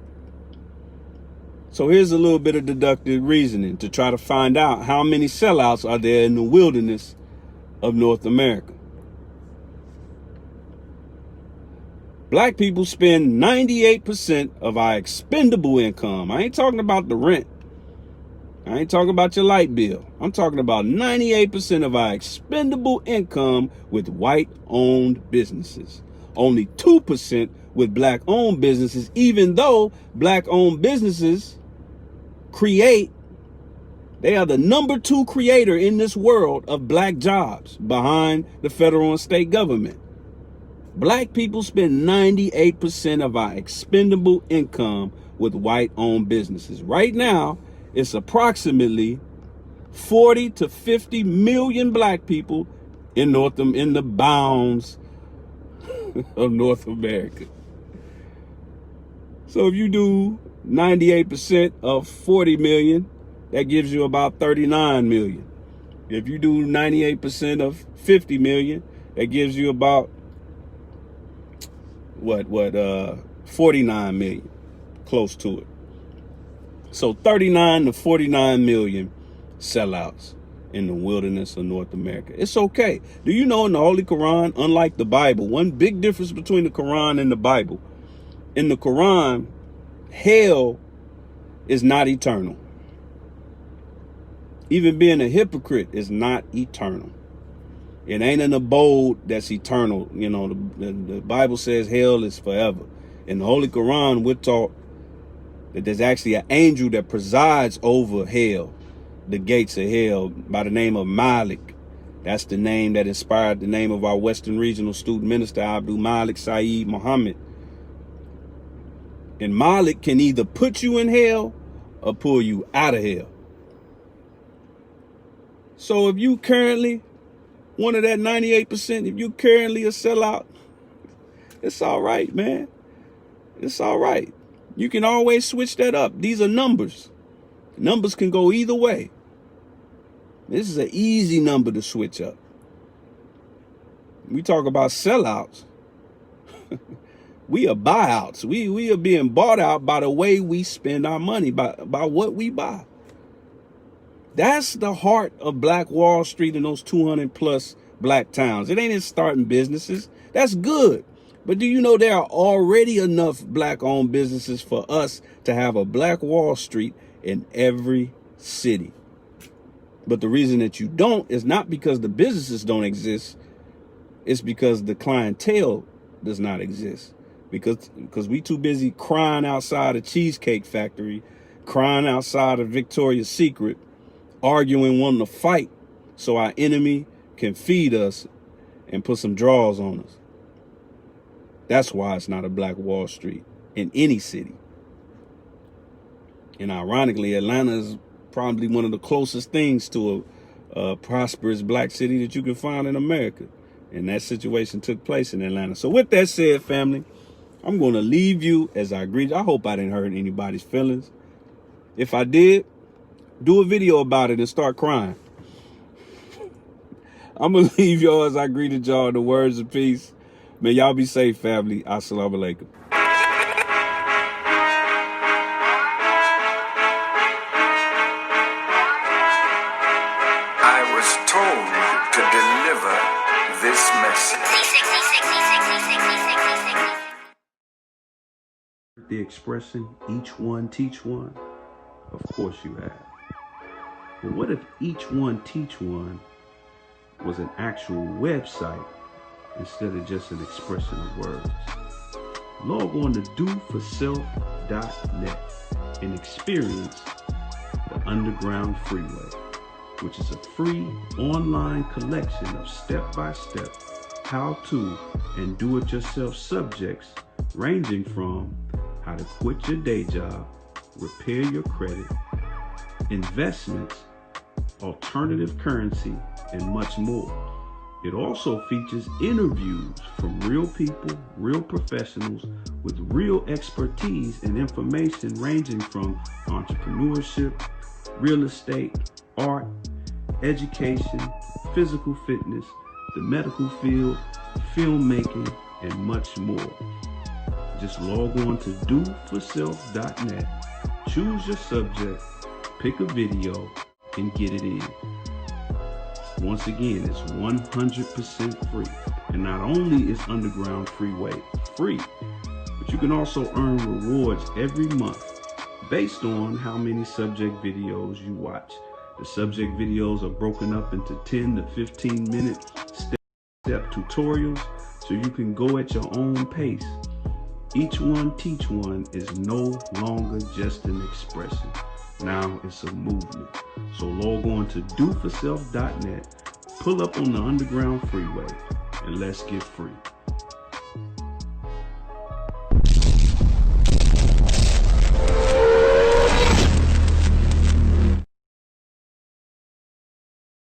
Speaker 2: So here's a little bit of deductive reasoning to try to find out how many sellouts are there in the wilderness of North America. Black people spend 98% of our expendable income. I ain't talking about the rent. I ain't talking about your light bill. I'm talking about 98% of our expendable income with white-owned businesses. Only 2% with black-owned businesses, even though black-owned businesses they are the number 2 creator in this world of black jobs behind the federal and state government. Black people spend 98% of our expendable income with white-owned businesses. Right now, it's approximately 40 to 50 million black people in the bounds of North America. So if you do 98% of 40 million, that gives you about 39 million. If you do 98% of 50 million, that gives you about 49 million, close to it. So 39 to 49 million sellouts in the wilderness of North America. It's okay. Do you know in the Holy Quran, unlike the Bible, one big difference between the Quran and the Bible, in the Quran, hell is not eternal. Even being a hypocrite is not eternal. It ain't an abode that's eternal. You know, the Bible says hell is forever. In the Holy Quran, we're taught that there's actually an angel that presides over hell, the gates of hell, by the name of Malik. That's the name that inspired the name of our Western Regional Student Minister, Abdul Malik Saeed Muhammad. And Malik can either put you in hell or pull you out of hell. So if you currently one of that 98%, if you currently a sellout, it's all right, man. It's all right. You can always switch that up. These are numbers. Numbers can go either way. This is an easy number to switch up. We talk about sellouts. We are buyouts. We are being bought out by the way we spend our money, by what we buy. That's the heart of Black Wall Street and those 200 plus black towns. It ain't in starting businesses. That's good. But do you know there are already enough black owned businesses for us to have a Black Wall Street in every city? But the reason that you don't is not because the businesses don't exist. It's because the clientele does not exist. Because we too busy crying outside a Cheesecake Factory, crying outside of Victoria's Secret, arguing, wanting to fight so our enemy can feed us and put some draws on us. That's why it's not a Black Wall Street in any city. And ironically, Atlanta is probably one of the closest things to a prosperous black city that you can find in America. And that situation took place in Atlanta. So with that said, family, I'm going to leave you as I agreed. I hope I didn't hurt anybody's feelings. If I did, do a video about it and start crying. I'm going to leave y'all as I greeted y'all in the words of peace. May y'all be safe, family. Assalamu alaikum.
Speaker 1: I was told to deliver this message.
Speaker 2: The expression, each one teach one? Of course you have. But what if each one teach one was an actual website instead of just an expression of words? Log on to doforself.net and experience the Underground Freeway, which is a free online collection of step-by-step how-to and do-it-yourself subjects ranging from how to quit your day job, repair your credit, investments, alternative currency, and much more. It also features interviews from real people, real professionals with real expertise and information ranging from entrepreneurship, real estate, art, education, physical fitness, the medical field, filmmaking, and much more. Just log on to doforself.net, choose your subject, pick a video, and get it in. Once again, it's 100% free. And not only is Underground Freeway free, but you can also earn rewards every month based on how many subject videos you watch. The subject videos are broken up into 10 to 15 minute step tutorials, so you can go at your own pace. Each one teach one is no longer just an expression. Now it's a movement. So log on to doforself.net, pull up on the Underground Freeway, and let's get free.